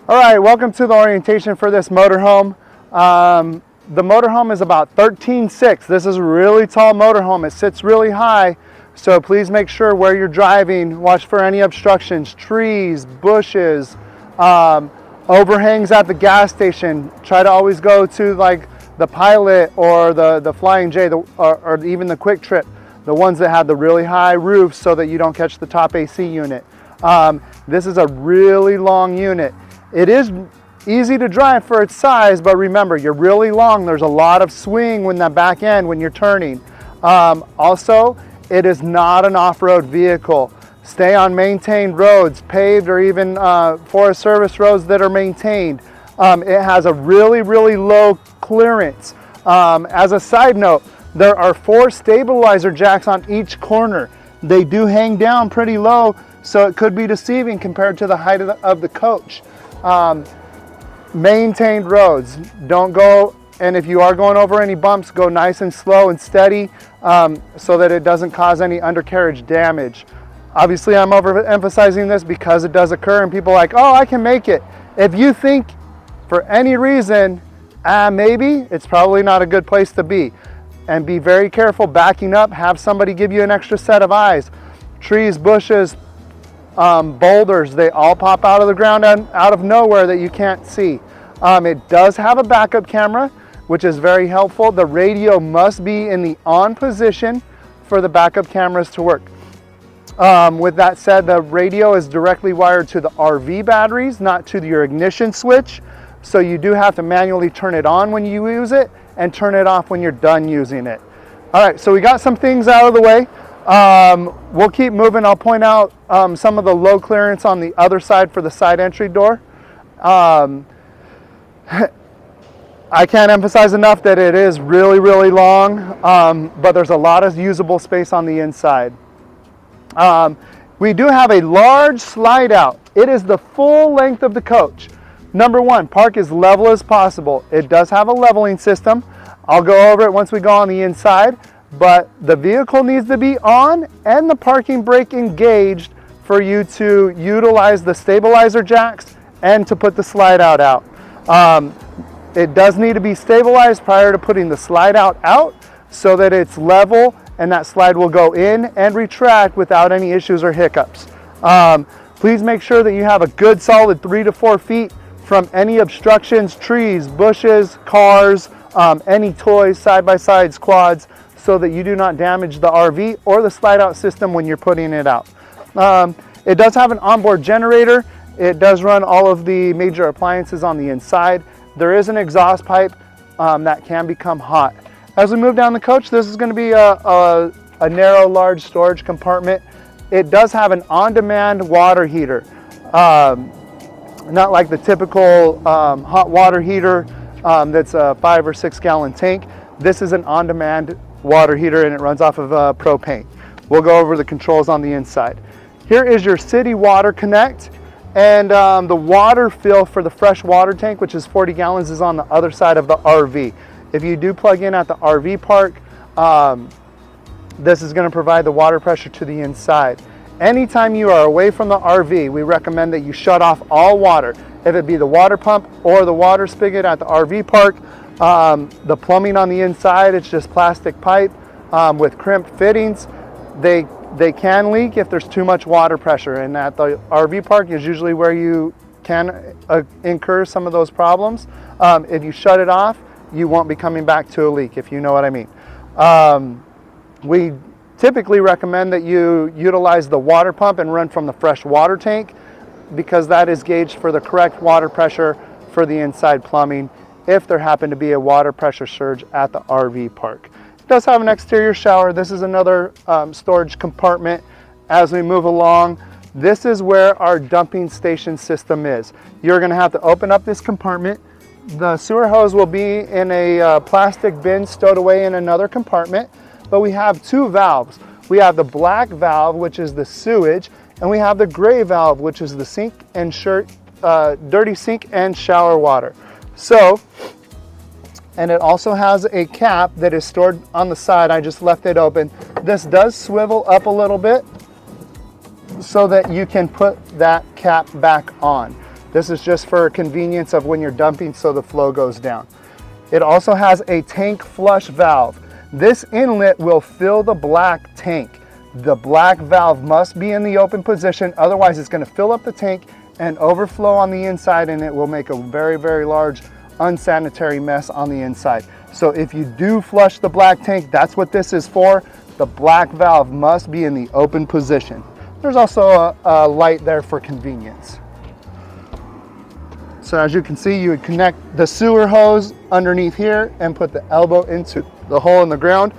All right, welcome to the orientation for this motorhome. The motorhome is about 13.6. This is a really tall motorhome. It sits really high, so please make sure where you're driving, watch for any obstructions, trees, bushes, overhangs at the gas station. Try to always go to like the Pilot or the Flying J, or even the Quick Trip, the ones that have the really high roofs so that you don't catch the top AC unit. This is a really long unit. It is easy to drive for its size, but remember, you're really long. There's a lot of swing when the back end when you're turning. Also, it is not an off-road vehicle. Stay on maintained roads, paved or even Forest Service roads that are maintained. It has a really, really low clearance. As a side note, there are 4 stabilizer jacks on each corner. They do hang down pretty low, so it could be deceiving compared to the height of the coach. Maintained roads, don't go, and if you are going over any bumps, go nice and slow and steady so that it doesn't cause any undercarriage damage. Obviously, I'm overemphasizing this because it does occur and people are like, oh, I can make it. If you think for any reason, maybe, it's probably not a good place to be. And be very careful backing up, have somebody give you an extra set of eyes. Trees, bushes, boulders, they all pop out of the ground and out of nowhere that you can't see. It does have a backup camera, which is very helpful. The radio must be in the on position for the backup cameras to work. With that said, the radio is directly wired to the RV batteries, not to your ignition switch. So you do have to manually turn it on when you use it and turn it off when you're done using it. All right, so we got some things out of the way. We'll keep moving. I'll point out some of the low clearance on the other side for the side entry door. I can't emphasize enough that it is really, really long, but there's a lot of usable space on the inside. We do have a large slide out. It is the full length of the coach. Number 1, park as level as possible. It does have a leveling system. I'll go over it once we go on the inside. But the vehicle needs to be on and the parking brake engaged for you to utilize the stabilizer jacks and to put the slide out. It does need to be stabilized prior to putting the slide out so that it's level and that slide will go in and retract without any issues or hiccups. Please make sure that you have a good solid 3 to 4 feet from any obstructions, trees, bushes, cars, any toys, side-by-sides, quads, so that you do not damage the RV or the slide out system when you're putting it out. It does have an onboard generator. It does run all of the major appliances on the inside. There is an exhaust pipe that can become hot. As we move down the coach, this is going to be a narrow, large storage compartment. It does have an on-demand water heater. Not like the typical hot water heater that's a 5 or 6 gallon tank. This is an on-demand water heater and it runs off of propane. We'll go over the controls on the inside. Here is your city water connect, and the water fill for the fresh water tank, which is 40 gallons, is on the other side of the RV. If you do plug in at the RV park, this is going to provide the water pressure to the inside. Anytime you are away from the RV, we recommend that you shut off all water, if it be the water pump or the water spigot at the RV park. The plumbing on the inside, it's just plastic pipe with crimped fittings. They can leak if there's too much water pressure, and at the RV park is usually where you can incur some of those problems. If you shut it off, you won't be coming back to a leak, if you know what I mean. We typically recommend that you utilize the water pump and run from the fresh water tank, because that is gauged for the correct water pressure for the inside plumbing if there happen to be a water pressure surge at the RV park. It does have an exterior shower. This is another storage compartment. As we move along, this is where our dumping station system is. You're going to have to open up this compartment. The sewer hose will be in a plastic bin stowed away in another compartment, but we have 2 valves. We have the black valve, which is the sewage, and we have the gray valve, which is the sink and dirty sink and shower water. So, and it also has a cap that is stored on the side. I just left it open. This does swivel up a little bit so that you can put that cap back on. This is just for convenience of when you're dumping so the flow goes down. It also has a tank flush valve. This inlet will fill the black tank. The black valve must be in the open position, otherwise it's going to fill up the tank and overflow on the inside, and it will make a very, very large unsanitary mess on the inside. So if you do flush the black tank, that's what this is for. The black valve must be in the open position. There's also a light there for convenience. So as you can see, you would connect the sewer hose underneath here and put the elbow into the hole in the ground.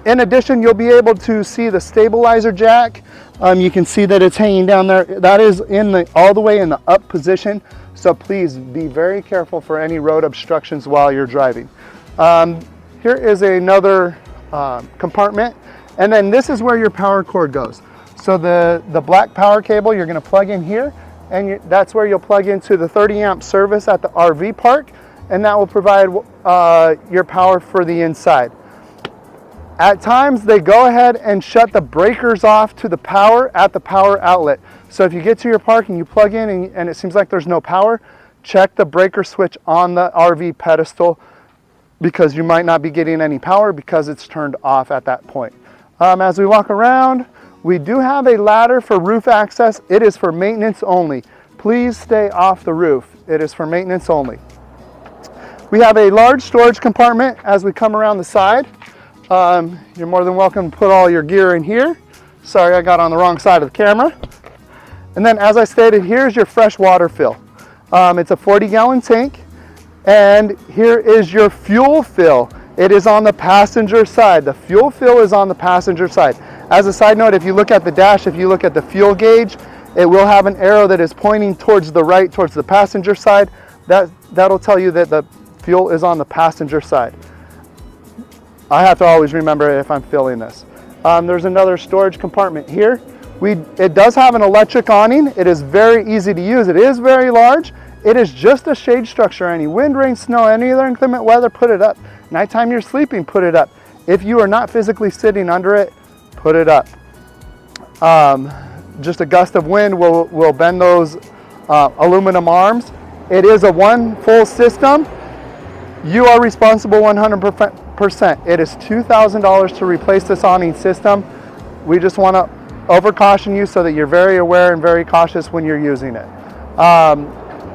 In addition, you'll be able to see the stabilizer jack. You can see that it's hanging down there. That is all the way in the up position. So please be very careful for any road obstructions while you're driving. Here is another compartment. And then this is where your power cord goes. So the black power cable you're going to plug in here, and that's where you'll plug into the 30 amp service at the RV park, and that will provide your power for the inside. At times they go ahead and shut the breakers off to the power at the power outlet. So if you get to your park and you plug in and it seems like there's no power, check the breaker switch on the RV pedestal, because you might not be getting any power because it's turned off at that point. As we walk around, we do have a ladder for roof access. It is for maintenance only. Please stay off the roof. It is for maintenance only. We have a large storage compartment as we come around the side. You're more than welcome to put all your gear in here. Sorry, I got on the wrong side of the camera. And then, as I stated, here's your fresh water fill. It's a 40-gallon tank. And here is your fuel fill. It is on the passenger side. The fuel fill is on the passenger side. As a side note, if you look at the dash, if you look at the fuel gauge, it will have an arrow that is pointing towards the right, towards the passenger side. That'll tell you that the fuel is on the passenger side. I have to always remember if I'm filling this. There's another storage compartment here. It does have an electric awning. It is very easy to use. It is very large. It is just a shade structure. Any wind, rain, snow, any other inclement weather, put it up. Nighttime you're sleeping, put it up. If you are not physically sitting under it, put it up. Just a gust of wind will bend those aluminum arms. It is a one full system. You are responsible 100%. It is $2,000 to replace this awning system. We just want to over-caution you so that you're very aware and very cautious when you're using it.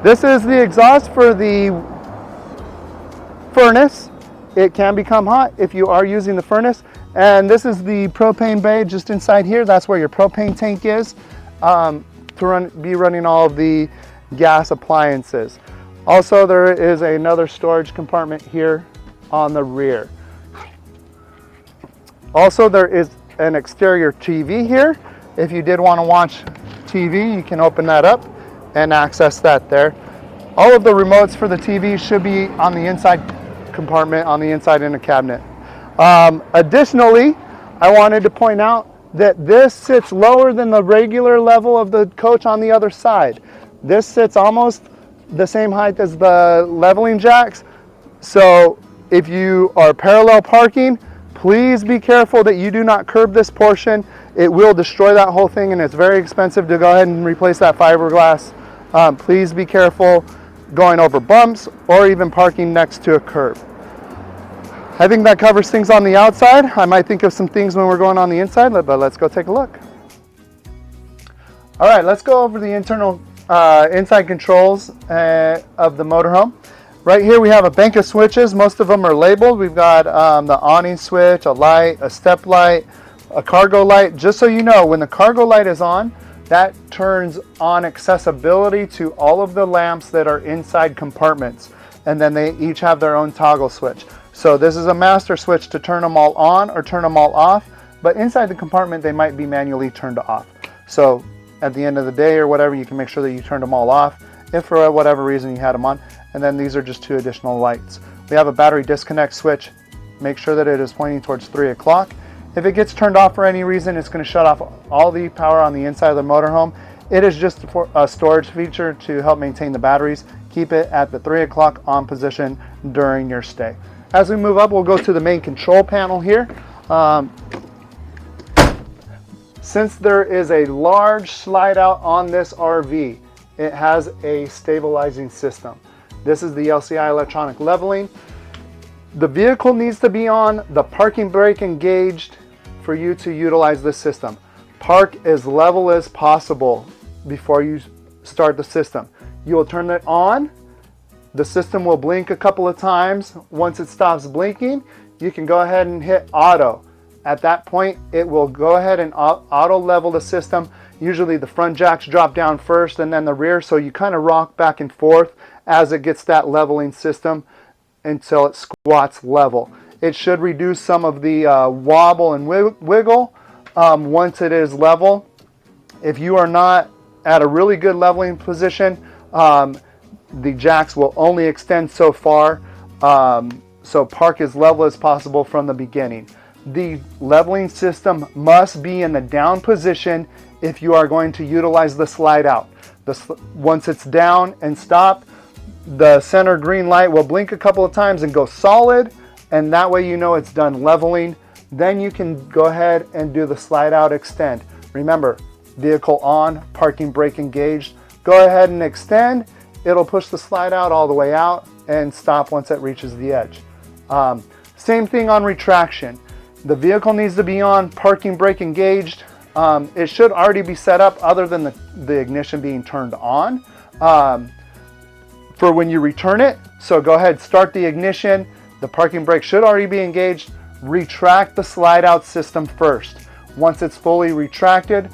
This is the exhaust for the furnace. It can become hot if you are using the furnace. And this is the propane bay just inside here. That's where your propane tank is to be running all of the gas appliances. Also, there is another storage compartment here on the rear. Also, there is an exterior TV here. If you did want to watch TV, you can open that up and access that there. All of the remotes for the TV should be on the inside compartment, on the inside in a cabinet. Additionally, I wanted to point out that this sits lower than the regular level of the coach on the other side. This sits almost the same height as the leveling jacks. So if you are parallel parking, please be careful that you do not curb this portion. It will destroy that whole thing, and it's very expensive to go ahead and replace that fiberglass. Please be careful going over bumps or even parking next to a curb. I think that covers things on the outside. I might think of some things when we're going on the inside, but let's go take a look. All right, let's go over the internal inside controls of the motorhome. Right here we have a bank of switches. Most of them are labeled. We've got the awning switch, a light, a step light, a cargo light. Just so you know, when the cargo light is on, that turns on accessibility to all of the lamps that are inside compartments. And then they each have their own toggle switch. So this is a master switch to turn them all on or turn them all off. But inside the compartment, they might be manually turned off. So at the end of the day or whatever, you can make sure that you turned them all off if for whatever reason you had them on. And then these are just two additional lights. We have a battery disconnect switch. Make sure that it is pointing towards 3 o'clock. If it gets turned off for any reason, it's going to shut off all the power on the inside of the motorhome. It is just for a storage feature to help maintain the batteries. Keep it at the 3 o'clock on position during your stay. As we move up, we'll go to the main control panel here. Since there is a large slide out on this RV, it has a stabilizing system. This is the LCI electronic leveling. The vehicle needs to be on, the parking brake engaged for you to utilize this system. Park as level as possible before you start the system. You will turn it on. The system will blink a couple of times. Once it stops blinking, you can go ahead and hit auto. At that point, it will go ahead and auto level the system. Usually the front jacks drop down first and then the rear, so you kind of rock back and forth as it gets that leveling system until it squats level. It should reduce some of the wobble and wiggle once it is level. If you are not at a really good leveling position, the jacks will only extend so far. So park as level as possible from the beginning. The leveling system must be in the down position if you are going to utilize the slide out. Once it's down and stopped, the center green light will blink a couple of times and go solid, and that way you know it's done leveling. Then you can go ahead and do the slide out extend. Remember, vehicle on, parking brake engaged. Go ahead and extend. It'll push the slide out all the way out and stop once it reaches the edge. Same thing on retraction. The vehicle needs to be on, parking brake engaged. It should already be set up other than the ignition being turned on for when you return it. So go ahead, start the ignition. The parking brake should already be engaged. Retract the slide out system first. Once it's fully retracted,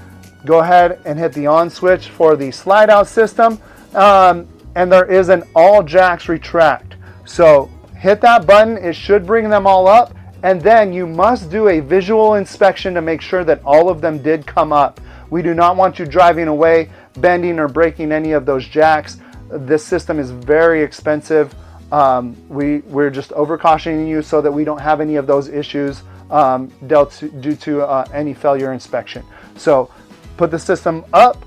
go ahead and hit the on switch for the slide out system. And there is an all jacks retract. So hit that button, it should bring them all up. And then you must do a visual inspection to make sure that all of them did come up. We do not want you driving away, bending or breaking any of those jacks. This system is very expensive. We're just over cautioning you so that we don't have any of those issues due to any failure inspection. So put the system up.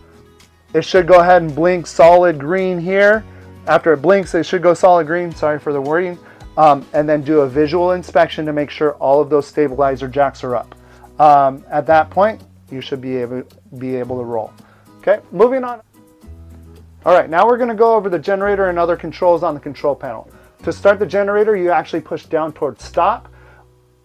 It should go ahead and blink solid green here. After it blinks, it should go solid green. Sorry for the wording. And then do a visual inspection to make sure all of those stabilizer jacks are up. At that point, you should be able to roll. Okay, moving on. All right, now we're going to go over the generator and other controls on the control panel. To start the generator, you actually push down towards stop.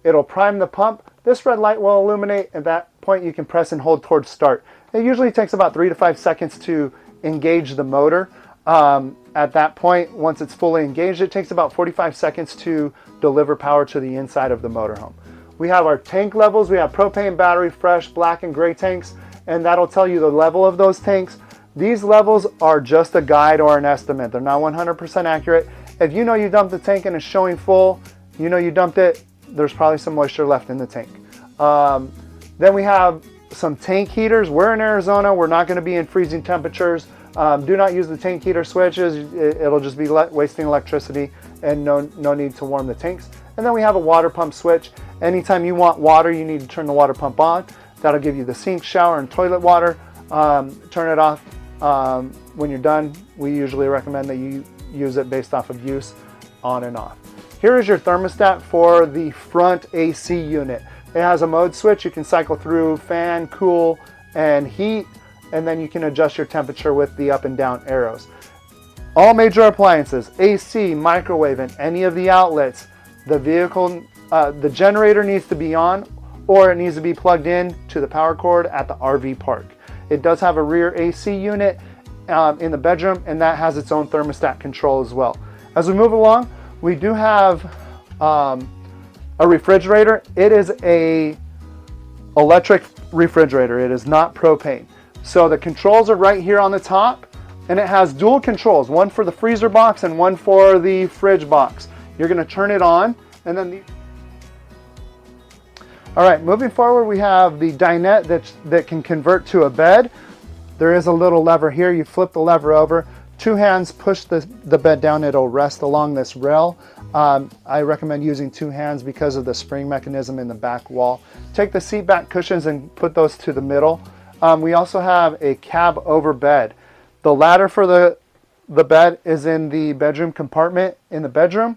It'll prime the pump. This red light will illuminate. At that point, you can press and hold towards start. It usually takes about 3 to 5 seconds to engage the motor. At that point, once it's fully engaged, it takes about 45 seconds to deliver power to the inside of the motorhome. We have our tank levels. We have propane, battery, fresh, black, and gray tanks, and that'll tell you the level of those tanks. These levels are just a guide or an estimate. They're not 100% accurate. If you know you dumped the tank and it's showing full, you know you dumped it, there's probably some moisture left in the tank. Then we have some tank heaters. We're in Arizona. We're not going to be in freezing temperatures. Do not use the tank heater switches. It'll just be wasting electricity and no need to warm the tanks. And then we have a water pump switch. Anytime you want water, you need to turn the water pump on. That'll give you the sink, shower, and toilet water. Turn it off when you're done. We usually recommend that you use it based off of use, on and off. Here is your thermostat for the front AC unit. It has a mode switch. You can cycle through fan, cool, and heat, and then you can adjust your temperature with the up and down arrows. All major appliances, AC, microwave, and any of the outlets, the generator needs to be on, or it needs to be plugged in to the power cord at the RV park. It does have a rear AC unit in the bedroom, and that has its own thermostat control as well. As we move along, we do have a refrigerator. It is a electric refrigerator. It is not propane. So the controls are right here on the top, and it has dual controls, one for the freezer box and one for the fridge box. You're going to turn it on, and then all right, moving forward, we have the dinette that can convert to a bed. There is a little lever here. You flip the lever over. 2 hands push the bed down. It'll rest along this rail. I recommend using 2 hands because of the spring mechanism in the back wall. Take the seat back cushions and put those to the middle. We also have a cab over bed. The ladder for the bed is in the bedroom compartment in the bedroom.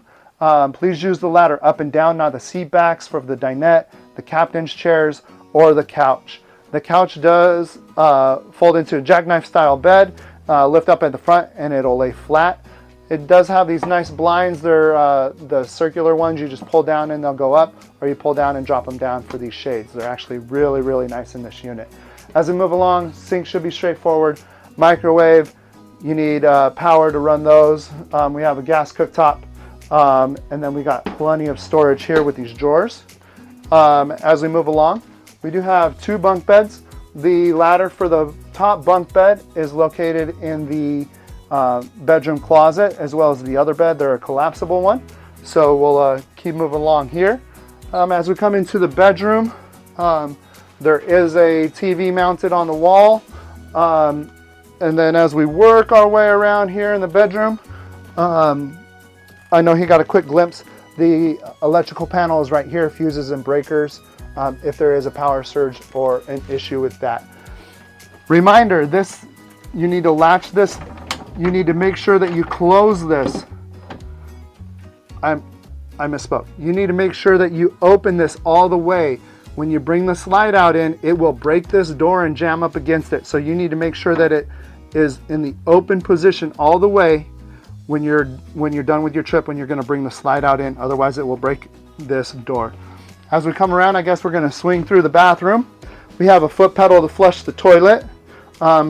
Please use the ladder up and down, not the seat backs for the dinette, the captain's chairs, or the couch. The couch does fold into a jackknife style bed. lift up at the front and it'll lay flat. It does have these nice blinds. They're the circular ones. You just pull down and they'll go up, or you pull down and drop them down for these shades. They're actually really, really nice in this unit. As we move along, sink should be straightforward. Microwave, you need power to run those. We have a gas cooktop, and then we got plenty of storage here with these drawers. As we move along, we do have 2 bunk beds. The ladder for the top bunk bed is located in the bedroom closet, as well as the other bed. They're a collapsible one. So we'll keep moving along here. As we come into the bedroom, there is a TV mounted on the wall. And then as we work our way around here in the bedroom, I know he got a quick glimpse. The electrical panel is right here, fuses and breakers, if there is a power surge or an issue with that. Reminder, this, you need to latch this. You need to make sure that you close this. I misspoke. You need to make sure that you open this all the way. When you bring the slide out in, it will break this door and jam up against it. So you need to make sure that it is in the open position all the way when you're done with your trip, when you're going to bring the slide out in. Otherwise it will break this door. As we come around, I guess we're going to swing through the bathroom. We have a foot pedal to flush the toilet.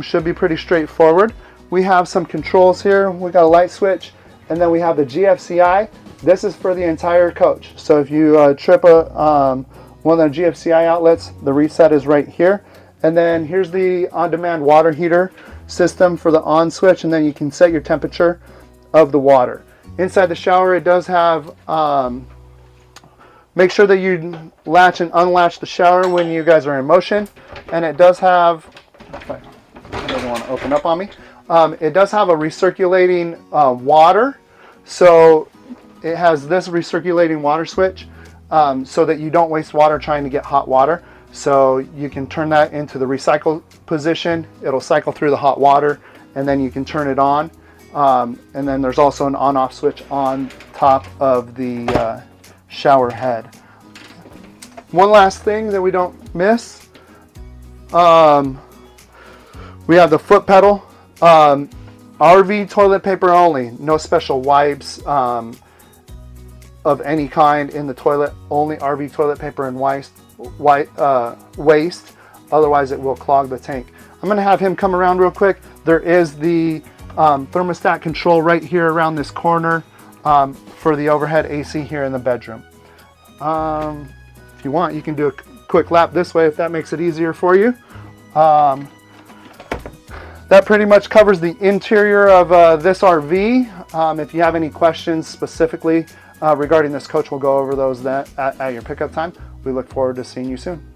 Should be pretty straightforward. We have some controls here. We got a light switch, and then we have the GFCI. This is for the entire coach. So if you trip one of the GFCI outlets, the reset is right here. And then here's the on-demand water heater system for the on switch, and then you can set your temperature of the water. Inside the shower, it does have, make sure that you latch and unlatch the shower when you guys are in motion. And it does have, it doesn't want to open up on me. It does have a recirculating water. So it has this recirculating water switch so that you don't waste water trying to get hot water. So you can turn that into the recycle position. It'll cycle through the hot water, and then you can turn it on. And then there's also an on-off switch on top of the shower head. One last thing that we don't miss. We have the foot pedal. RV toilet paper only, no special wipes of any kind in the toilet, only RV toilet paper and waste, otherwise it will clog the tank. I'm going to have him come around real quick. There is the thermostat control right here around this corner for the overhead AC here in the bedroom. If you want, you can do a quick lap this way if that makes it easier for you. That pretty much covers the interior of this RV. If you have any questions specifically regarding this coach, we'll go over those at your pickup time. We look forward to seeing you soon.